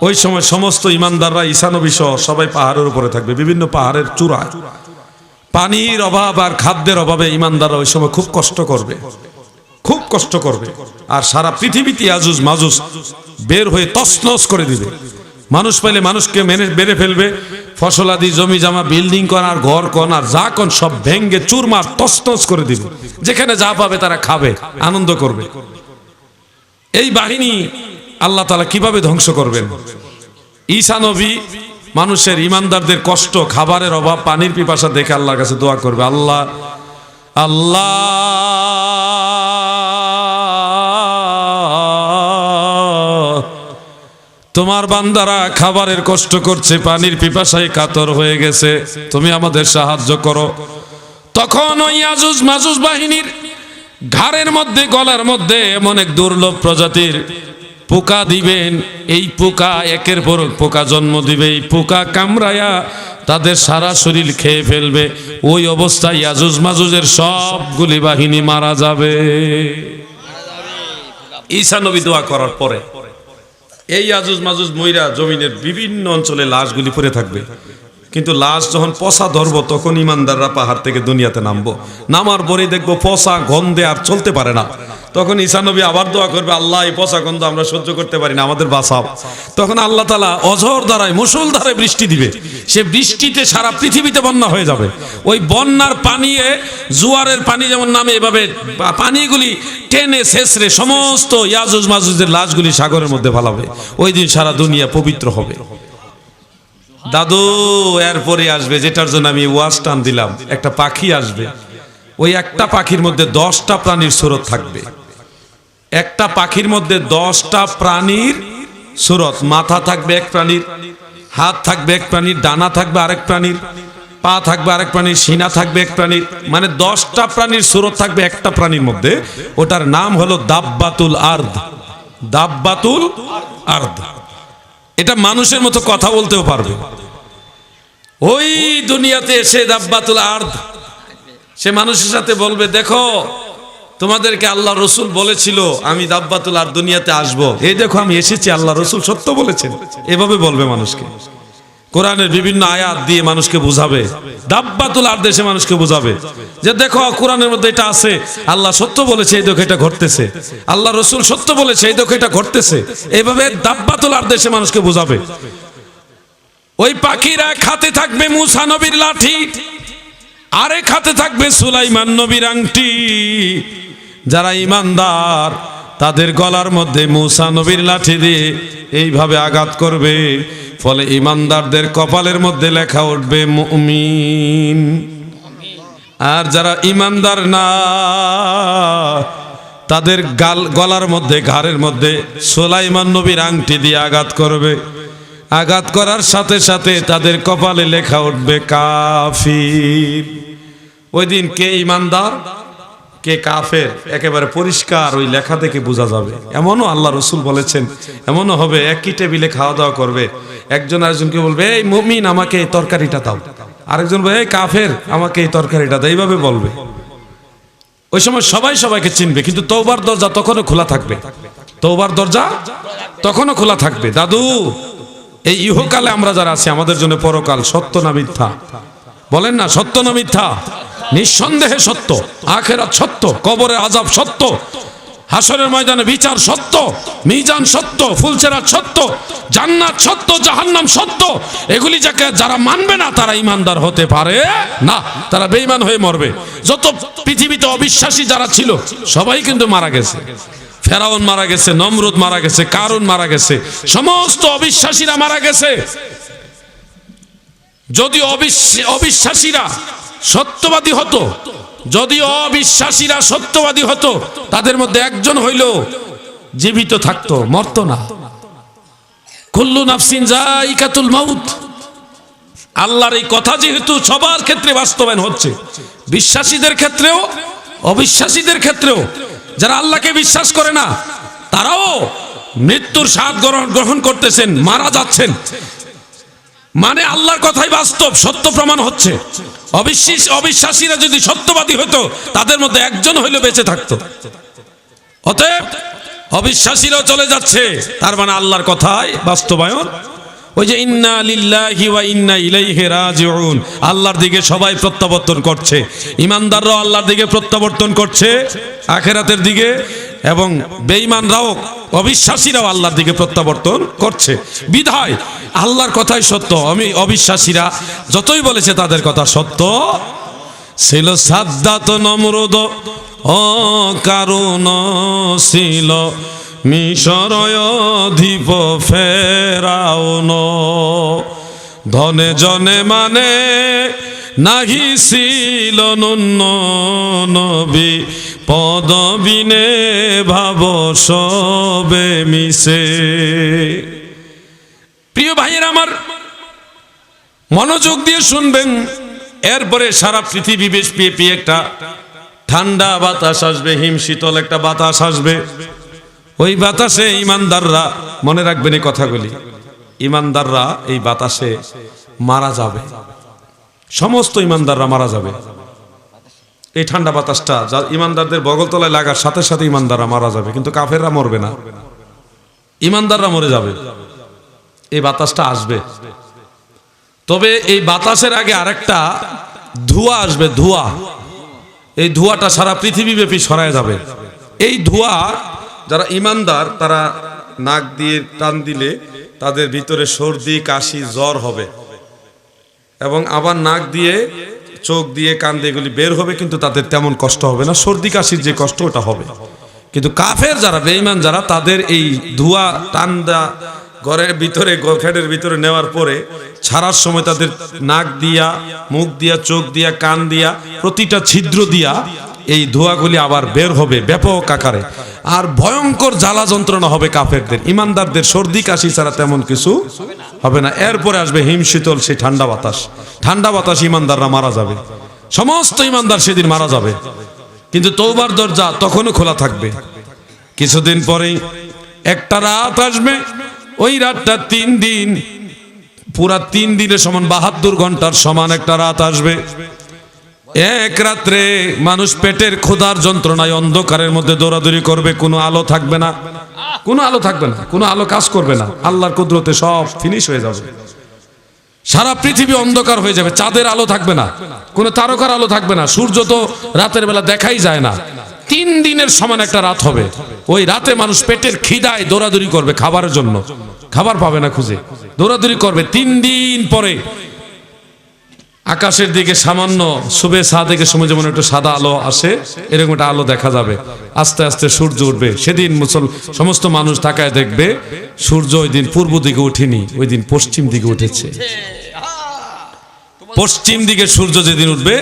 ওই সময় সমস্ত ইমানদাররা ঈসা নবী সহ সবাই পাহাড়ের উপরে থাকবে, বিভিন্ন পাহাড়ের চূড়ায়। পানির অভাব আর খাদ্যের অভাবে ইমানদাররা ওই সময় খুব কষ্ট করবে, খুব কষ্ট করবে। আর সারা পৃথিবীতে ইয়াজুজ মাজুজ বের হয়ে তছনছ করে দিবে। মানুষ পেলে মানুষকে মেরে ফেলবে, ফসলাদি জমি জামা বিল্ডিং কন আর ঘর কন আর যা কন সব ভেঙ্গে চুরমার তছনছ করে দিবে। যেখানে যা পাবে তারা খাবে, আনন্দ করবে। এই বাহিনী আল্লাহ তাআলা কিভাবে ধ্বংস করবেন? ঈসা নবী মানুষের ইমানদারদের কষ্ট, খাবারের অভাব, পানির পিপাসা দেখে আল্লাহর কাছে দোয়া করবে, আল্লাহ আল্লাহ তোমার বান্দারা খাবারের কষ্ট করছে, পানির পিপাসায় কাতর হয়ে গেছে, তুমি আমাদের সাহায্য করো। তখন ওই ইয়াজুজ মাজুজ বাহিনীর ঘাড়ের মধ্যে, গলার মধ্যে এমন এক দুর্লভ প্রজাতির পোকা দিবেন। এই পোকা একের পর পোকা জন্ম দিবে, এই পোকা কামড়ায়া তাদের সারা শরীর খেয়ে ফেলবে। ওই অবস্থায় ইয়াজুজ মাজুজের সবগুলি বাহিনী মারা যাবে। ঈসা নবী দোয়া করার পরে এই ইয়াজুজ মাজুজ মইরা জমিনের বিভিন্ন অঞ্চলে লাশগুলি পড়ে থাকবে। কিন্তু লাশ যখন পচা ধরবো তখন ইমানদাররা পাহাড় থেকে দুনিয়াতে নামবো। নামার পরে দেখবো পচা গন্ধে আর চলতে পারে না। তখন ঈসা নবী আবার দোয়া করবে, আল্লাহ এই পচা গন্ধ আমরা সহ্য করতে পারি না, আমাদের বাঁচাও। তখন আল্লাহ তাআলা অঝর ধারায়, মুষল ধারায় বৃষ্টি দিবে। সে বৃষ্টিতে সারা পৃথিবীতে বন্যা হয়ে যাবে। ওই বন্যার পানিয়ে, জোয়ারের পানি যেমন নামে, এভাবে পানিগুলি টেনে শেষরে সমস্ত ইয়াজুজ মাজুজের লাশগুলি সাগরের মধ্যে ফালাবে। ওই দিন সারা দুনিয়া পবিত্র হবে। দাদু এরপরে আসবে, যেটার জন্য আমি ওয়াজ টান দিলাম, একটা পাখি আসবে। ওই একটা পাখির মধ্যে 10টা প্রাণীর সুরত থাকবে। একটা পাখির মধ্যে 10টা প্রাণীর সুরত। মাথা থাকবে এক প্রাণীর, হাত থাকবে এক প্রাণীর, ডানা থাকবে আরেক প্রাণীর, পা থাকবে আরেক প্রাণীর, সিনা থাকবে এক প্রাণীর। মানে 10টা প্রাণীর সুরত থাকবে একটা প্রাণীর মধ্যে। ওটার নাম হলো দাব্বাতুল আরদ। দাব্বাতুল আরদ। এটা মানুষের মতো কথা বলতেও পারবে। ওই দুনিয়াতে এসে দাব্বাতুল আরদ সে মানুষের সাথে বলবে, দেখো তোমাদেরকে আল্লাহ রসুল বলেছিল আমি দাব্বাতুল আরদ দুনিয়াতে আসবো, এই দেখো আমি এসেছি, আল্লাহ রসুল সত্য বলেছেন। এভাবে বলবে মানুষকে। কোরআনের বিভিন্ন আয়াত দিয়ে মানুষকে বুঝাবে, দাব্বাতুল আরদ এসে মানুষকে বুঝাবে যে দেখো কোরআনের মধ্যে এটা আছে, আল্লাহ সত্য বলেছে, এই দেখো এটা ঘটতেছে, আল্লাহ রসুল সত্য বলেছে, এই দেখো এটা ঘটতেছে। এইভাবে দাব্বাতুল আরদ এসে মানুষকে বুঝাবে। ওই পাখিরা খাতে থাকবে মুসা নবীর লাঠি। আরেক হাতে থাকবে সুলাইমান নবীর আংটি। যারা ঈমানদার তাদের গলার মধ্যে মূসা নবীর লাঠি দিয়ে এইভাবে আঘাত করবে, ফলে ঈমানদারদের কপালের মধ্যে লেখা উঠবে মুমিন। আর যারা ঈমানদার না তাদের গলার মধ্যে ঘাড়ের মধ্যে সুলাইমান নবীর আংটি দিয়ে আঘাত করবে। আঘাত করার সাথে সাথে তাদের কপালে লেখা উঠবে কাফির। ওই দিন কে ঈমানদার কে কাফের একেবারে পরিষ্কার ওই লেখা থেকে বোঝা যাবে। এমনও আল্লাহ রসুল বলেছেন, এমনও হবে একই টেবিলে খাওয়া দাওয়া করবে, একজন আরেকজনকে বলবে এই মুমিন আমাকে এই তরকারিটা দাও, আরেকজন বলবে এই কাফের আমাকে এই তরকারিটা দাও, এইভাবে বলবে। ওই সময় সবাই সবাইকে চিনবে, কিন্তু তওবার দরজা তখনও খোলা থাকবে। তওবার দরজা তখনও খোলা থাকবে। দাদু, এই ইহকালে আমরা যারা আছি আমাদের জন্য পরকাল সত্য না মিথ্যা? বলেন না, সত্য না মিথ্যা? নিঃসন্দেহে সত্য। আখিরাত সত্য, কবরের আযাব সত্য, হাসরের ময়দানে বিচার সত্য, মিজান সত্য, ফুলসিরাত সত্য, জান্নাত সত্য, জাহান্নাম সত্য। এগুলি যারা মানবে না তারা ঈমানদার হতে পারে না, তারা বেঈমান হয়ে মরবে। যত পৃথিবীতে অবিশ্বাসী যারা ছিল সবাই কিন্তু মারা গেছে। ফেরাউন মারা গেছে, নমরুদ মারা গেছে, কারুন মারা গেছে, সমস্ত অবিশ্বাসীরা মারা গেছে। যদি অবিশ্বাসীরা সত্যবাদী হতো, যদি অবিশ্বাসীরা সত্যবাদী হতো, তাদের মধ্যে একজন হইলেও জীবিত থাকতো, মরতো না। কুল্লু নাফসিন যায়িকাতুল মাউত। আল্লাহর এই কথা যেহেতু সবার ক্ষেত্রে বাস্তবায়ন হচ্ছে, বিশ্বাসীদের ক্ষেত্রেও অবিশ্বাসীদের ক্ষেত্রেও, যারা আল্লাহকে বিশ্বাস করে না তারাও মৃত্যুর স্বাদ গ্রহণ করতেছেন, মারা যাচ্ছেন। মানে আল্লাহর কথাই বাস্তব, সত্য প্রমাণ হচ্ছে। অবিশ্বাসীরা যদি সত্যবাদী হতো তাদের মধ্যে একজন হইলে বেঁচে থাকতো। অতএব অবিশ্বাসীরাও চলে যাচ্ছে, তার মানে আল্লাহর কথাই বাস্তবায়ন। ওই যে ইন্না লিল্লাহি ওয়া ইন্না ইলাইহি রাজিউন, আল্লাহর দিকে সবাই প্রত্যাবর্তন করছে। ঈমানদাররাও আল্লাহর দিকে প্রত্যাবর্তন করছে আখিরাতের দিকে, এবং বেঈমানরাও অবিশ্বাসীরাও আল্লাহর দিকে প্রত্যাবর্তন করছে। বিধায় আল্লাহর কথাই সত্য, অবিশ্বাসীরা যতই বলেছে তাদের কথা সত্য ছিল। সাদ্দাত নমরুদ ও কারুন ছিল, মিশর অধিপ ফেরাউন, ধনে জনে মানে নাহি ছিল নুন্ন নবী, পদবিনে ভাব সবে মিশে। প্রিয় ভাইয়েরা আমার, মনোযোগ দিয়ে শুনবেন। এরপরে সারা পৃথিবী ব্যাপী একটা ঠান্ডা বাতাস আসবে, হিম শীতল একটা বাতাস আসবে। ওই বাতাসে ঈমানদাররা, মনে রাখবেন এই কথাগুলি, ঈমানদাররা এই বাতাসে মারা যাবে। সমস্ত ঈমানদাররা মারা যাবে। এই ঠান্ডা বাতাসটা যা ঈমানদারদের বগলতলায় লাগার সাথে সাথে ঈমানদাররা মারা যাবে, কিন্তু কাফেররা মরবে না, ঈমানদাররা মরে যাবে। এই বাতাসটা আসবে। তবে এই বাতাসের আগে আরেকটা ধোঁয়া আসবে, ধোঁয়া। এই ধোঁয়াটা সারা পৃথিবীব্যাপী ছড়ায় যাবে। এই ধোঁয়া যারা ঈমানদার তারা নাক দিয়ে টান দিলে তাদের ভিতরে সর্দি, কাশি, জ্বর হবে, এবং আবার নাক দিয়ে, চোখ দিয়ে, কান দিয়ে এগুলি বের হবে, কিন্তু তাদের তেমন কষ্ট হবে না। সর্দি কাশির যে কষ্ট ওটা হবে। কিন্তু কাফের যারা, বেঈমান যারা, তাদের এই ধোঁয়া টান্দা ঘরের ভিতরে, ফ্যাটের ভিতরে নেওয়ার পরে ছাড়ার সময় তাদের নাক দিয়া, মুখ দিয়া, চোখ দিয়া, কান দিয়া, প্রতিটা ছিদ্র দিয়া এই ধোঁয়াগুলি আবার বের হবে ব্যাপক আকারে। আর ভয়ঙ্কর জ্বালা যন্ত্রণা হবে কাফেরদের। ঈমানদারদের সর্দি কাশি ছাড়া তেমন কিছু হবে না। এরপরে আসবে হিম শীতল সেই ঠান্ডা বাতাস। ঠান্ডা বাতাস ঈমানদাররা মারা যাবে, সমস্ত ঈমানদার সেদিন মারা যাবে। কিন্তু তওবার দরজা তখনও খোলা থাকবে। কিছুদিন পরেই একটা রাত আসবে, ওই রাতটা 3 দিন, পুরা 3 দিনের সমান 72 ঘন্টার সমান একটা রাত আসবে। এক রাত্রে মানুষ পেটের ক্ষুধার যন্ত্রণায় অন্ধকারের মধ্যে দৌড়াদৌড়ি করবে, কোনো আলো থাকবে না, কোনো আলো থাকবে না, কোনো আলো কাজ করবে না। আল্লাহর কুদরতে সব ফিনিশ হয়ে যাবে। সারা পৃথিবী অন্ধকার হয়ে যাবে, চাঁদের আলো থাকবে না, কোনো তারকার আলো থাকবে না, সূর্য তো রাতের বেলা দেখাই যায় না। 3 দিনের সমান একটা রাত হবে। ওই রাতে মানুষ পেটের খিদায় দৌড়াদৌড়ি করবে খাবারের জন্য, খাবার পাবে না খুঁজে, দৌড়াদৌড়ি করবে। 3 দিন পরে আকাশের দিকে সামান্য শুভে সাদেকের সময় যেমন একটু সাদা আলো আসে, এরকম একটা আলো দেখা যাবে, আস্তে আস্তে সূর্য উঠবে। সেদিন সমস্ত মানুষ তাকায় দেখবে সূর্য ওই দিন পূর্ব দিকে উঠেনি, ওই দিন পশ্চিম দিকে উঠেছে। পশ্চিম দিকে সূর্য যেদিন উঠবে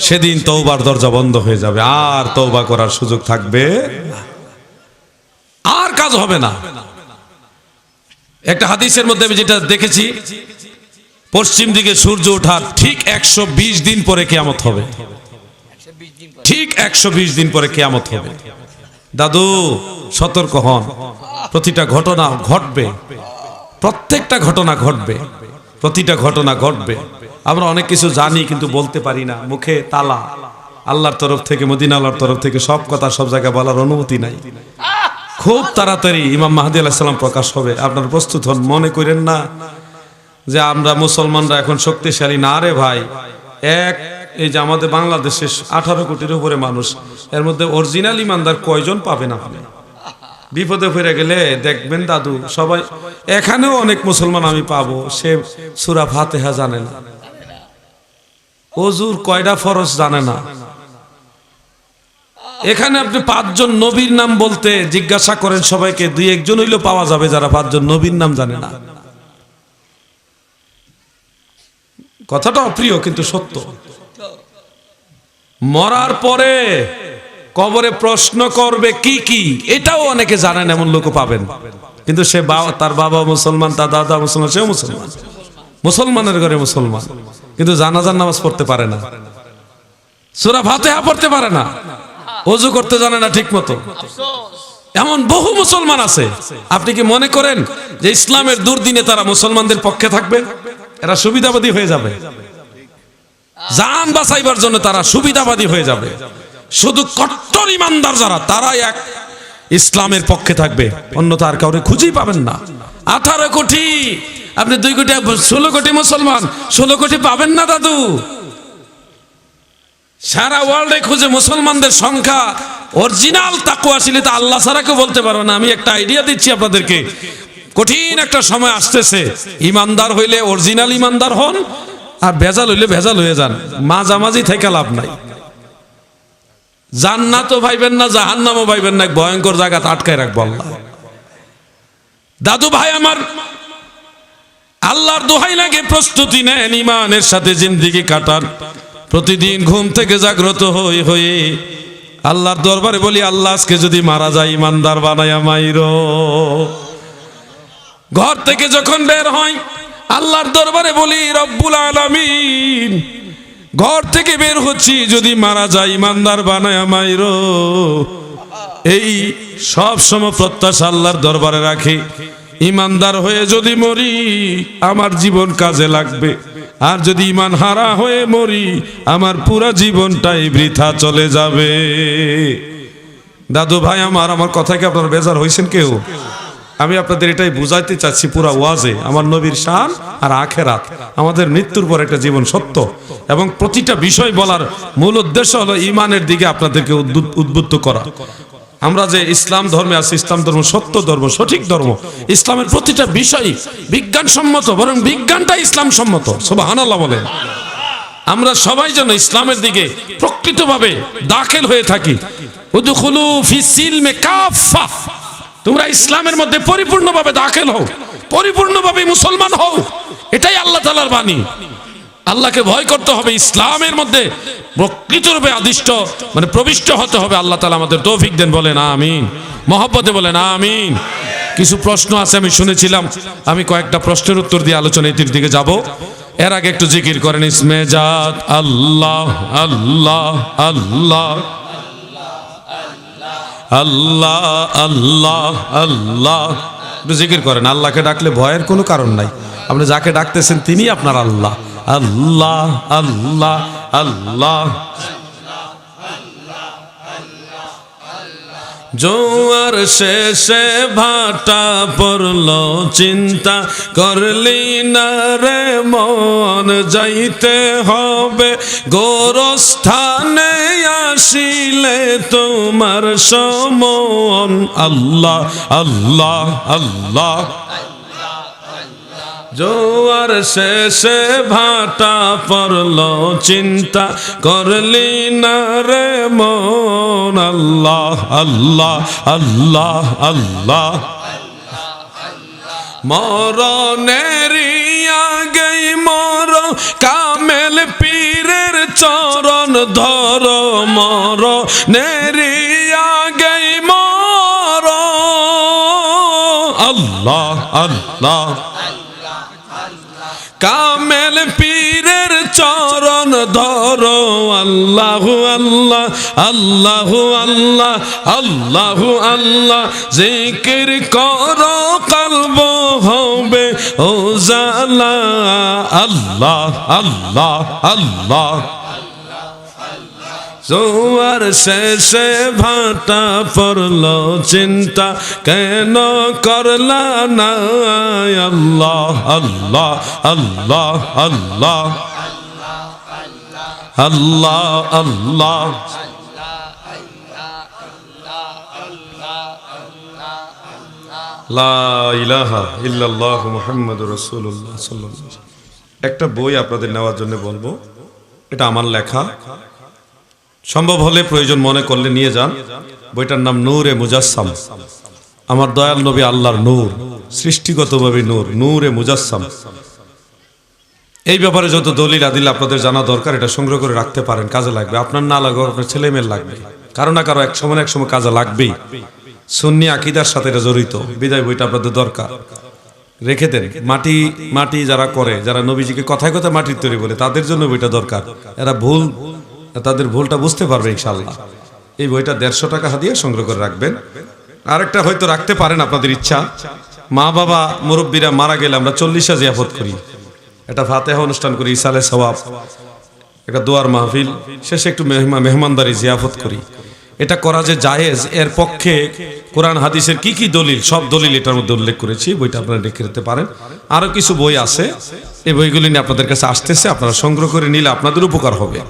সেদিন তওবার দরজা বন্ধ হয়ে যাবে, আর তওবা করার সুযোগ থাকবে না, আর কাজ হবে না। একটা হাদিসের মধ্যে আমি যেটা দেখেছি, পশ্চিম দিকে সূর্য ওঠার ঠিক 120 দিন পরে কিয়ামত হবে, ঠিক 120 দিন পরে কিয়ামত হবে। দাদু সতর্ক হন, প্রতিটা ঘটনা ঘটবে, প্রত্যেকটা ঘটনা ঘটবে, প্রতিটা ঘটনা ঘটবে। আমরা অনেক কিছু জানি কিন্তু বলতে পারি না, মুখে তালা। আল্লাহর তরফ থেকে, মদিনা আল্লাহর তরফ থেকে সব কথা সব জায়গায় বলার অনুমতি নাই। খুব তাড়াতাড়ি ইমাম মাহদী আলাইহিস সালাম প্রকাশ হবে, আপনারা প্রস্তুত হন। মনে করেন না যে আমরা মুসলমানরা এখন শক্তিশালী, না রে ভাই। এই যে আমাদের বাংলাদেশে 18 কোটির উপরে মানুষ, এর মধ্যে অরিজিনাল ইমানদার কয়জন পাবেন আপনি? বিপদে পড়ে গেলে দেখবেন দাদু, সবাই এখানেও অনেক মুসলমান আমি পাবো, সে সূরা ফাতিহা জানে না, ওযুর কয়টা ফরজ জানে না। এখানে আপনি 5 জন নবীর নাম বলতে জিজ্ঞাসা করেন সবাইকে, 2-1 জন হইলেও পাওয়া যাবে যারা 5 জন নবীর নাম জানে না। কথাটা অপ্রিয় কিন্তু সত্য। মরার পরে কবরে প্রশ্ন করবে কি কি, এটাও অনেকে জানেন, এমন লোক পাবেন। কিন্তু সে তার বাবা মুসলমান, তার দাদা মুসলমান, সেও মুসলমান, মুসলমানের ঘরে মুসলমান, কিন্তু জানাজার নামাজ পড়তে পারে না, সূরা ফাতিহা পড়তে পারে না, ওযু করতে জানে না ঠিক মতো। এমন বহু মুসলমান আছে। আপনি কি মনে করেন যে ইসলামের দুর্দিনে তারা মুসলমানদের পক্ষে থাকবে? এরা সুবিধাবাদী হয়ে যাবে, জান বাঁচাইবার জন্য তারা সুবিধাবাদী হয়ে যাবে। শুধু কট্টর ইমানদার যারা, তারাই এক ইসলামের পক্ষে থাকবে, অন্যথা আর কাউরে খুঁজেই পাবেন না। 18 কোটি, আপনি 2 কোটি 16 কোটি মুসলমান, 16 কোটি পাবেন না দাদু। সারা ওয়ার্ল্ডে খুঁজে মুসলমানদের সংখ্যা, অরিজিনাল তাকওয়াশীল তা আল্লাহ ছাড়া কেউ বলতে পারবে না। আমি একটা আইডিয়া দিচ্ছি আপনাদেরকে, কঠিন একটা সময় আসতেছে, ইমানদার হইলে অরিজিনাল ইমানদার হন, আর ভেজাল হইলে ভেজাল হয়ে যান, মাঝামাঝি থেকে লাভ নাই। জান্নাতও ভাইবেন না, জাহান্নামও ভাইবেন না, ভয়ঙ্কর জায়গাতে আটকায় রাখবো আল্লাহ। দাদু ভাই আমার, আল্লাহর দোহাই লাগে প্রস্তুতি নেন, ইমানের সাথে জিন্দেগি কাটান। প্রতিদিন ঘুম থেকে জাগ্রত হয়ে আল্লাহর দরবারে বলি, আল্লাহ আজকে যদি মারা যায় ইমানদার বানায়া মাইরো। ঘর থেকে যখন বের হয় আল্লাহর দরবারে বলি, রব্বুল আলামিন ঘর থেকে বের হচ্ছি, যদি মারা যায় ইমানদার বানায়া মাইরো। এই সব সময় প্রত্যাশা আল্লাহর দরবারে রাখি, ইমানদার হয়ে যদি মরি আমার জীবন কাজে লাগবে, আর যদি ইমান হারা হয়ে মরি আমার পুরা জীবনটাই বৃথা চলে যাবে। দাদু ভাই আমার কথা কি আপনারা বেজার হয়েছেন কেউ? আমি আপনাদের এটাই বুঝাইতে চাচ্ছি, পুরা ওয়াজে আমার নবীর শান আর আখেরাত, আমাদের মৃত্যুর পর একটা জীবন সত্য, এবং প্রতিটা বিষয় বলার মূল উদ্দেশ্য হলো ইমানের দিকে আপনাদেরকে উদ্বুদ্ধ করা। আমরা যে ইসলাম ধর্মে আছি, ইসলাম ধর্ম সত্য ধর্ম, সঠিক ধর্ম। ইসলামের প্রতিটা বিষয় বিজ্ঞানসম্মত, বরং বিজ্ঞানটাই ইসলাম সম্মত। সুবহানাল্লাহ বলেন। আমরা সবাই যেন ইসলামের দিকে প্রকৃতভাবে দাখিল হয়ে থাকি। উদখুলু ফিস সিলমে কাফা, তোমরা ইসলামের মধ্যে পরিপূর্ণভাবে দাখিল হও, পরিপূর্ণভাবে মুসলমান হও, এটাই আল্লাহ তাআলার বাণী। আল্লাহকে ভয় করতে হবে, ইসলামের মধ্যে প্রকৃতরূপে আদিষ্ট মানে প্রবিষ্ট হতে হবে। আল্লাহ তাআলা আমাদের তৌফিক দেন, বলেন আমিন, মহব্বতে বলেন আমিন। কিছু প্রশ্ন আছে আমি শুনেছিলাম, আমি কয়েকটা প্রশ্নের উত্তর দিয়ে আলোচনা এটির দিকে যাব। এর আগে একটু জিকির করেন, ইসমে জাত আল্লাহ আল্লাহ আল্লাহ আল্লাহ আল্লাহ আল্লাহ। একটু জিকির করেন, আল্লাহকে ডাকলে ভয়ের কোনো কারণ নাই, আপনি যাকে ডাকতেছেন তিনি আপনার আল্লাহ। আল্লাহ আল্লাহ আল্লাহ। জোয়ার শেষে ভাটা পড়লো, চিন্তা করলি না রে মন, যাইতে হবে গোরস্থানে আসিলে তোমার সমন। আল্লাহ আল্লাহ আল্লাহ জোয়ার শেষে ভাটা পড়লো চিন্তা করলি না রে মন আল্লাহ আল্লাহ আল্লাহ আল্লাহ মরণেরি আগেই মর কামেল পীরের চরণ ধর মরণেরি আগেই মর আল্লাহ আল্লাহ কামেল পীরের চরণ ধরো আল্লাহ আল্লাহ আল্লাহ আল্লাহ আল্লাহ আল্লাহ জিকির করো কলব হবে ও জালা আল্লাহ আল্লাহ আল্লাহ জোয়ার শেষে ভাটা পড়লো চিন্তা কেন করলা না আল্লাহ আল্লাহ আল্লাহ আল্লাহ আল্লাহ আল্লাহ লা ইলাহা ইল্লাল্লাহু মুহাম্মাদুর রাসূলুল্লাহ সাল্লাল্লাহু আলাইহি ওয়াসাল্লাম। একটা বই আপনাদের নেওয়ার জন্য বলবো, এটা আমার লেখা, সম্ভব হলে প্রয়োজন মনে করলে নিয়ে যান। বইটার নাম নূরে মুজাসসাম। আমার দয়াল নবী আল্লাহর নূর, সৃষ্টিগতভাবে নূর, নূরে মুজাসসাম। এই ব্যাপারে যত দলিল আদিল আপনাদের জানা দরকার, এটা সংগ্রহ করে রাখতে পারেন, কাজে লাগবে। আপনার না লাগবে, আপনার ছেলে মেয়ের লাগবে, কারো না কারো এক সময় কাজে লাগবেই। সুন্নি আকীদার সাথে এটা জড়িত, বিদায় বইটা আপনাদের দরকার, রেখে দেন। মাটি মাটি যারা করে, যারা নবীজিকে কথায় কথায় মাটির তৈরি বলে, তাদের জন্য বইটা দরকার। এরা ভুল, তাদের ভুলটা বুঝতে পারবে ইনশাআল্লাহ। এই বইটা 150 টাকা হাদিয়া সংগ্রহ করে রাখবেন। আরেকটা হয়তো রাখতে পারেন আপনাদের ইচ্ছা, মা বাবা মুরব্বীরা মারা গেলে আমরা 40 জিয়াফত করি, এটা ফাতিহা অনুষ্ঠান করি, ইসালে সওয়াব, একটা দোয়ার মাহফিল, শেষে একটু মেহমানদারি জিয়াফত করি। এটা করা যে জায়েজ, এর পক্ষে কোরআন হাদিসের কি কি দলিল, সব দলিল এটার মধ্যে উল্লেখ করেছি। বইটা আপনারা রেখে দিতে পারেন। আরো কিছু বই আছে, এই বইগুলি নিয়ে আপনাদের কাছে আসতেছে, আপনারা সংগ্রহ করে নিলে আপনাদের উপকার হবে।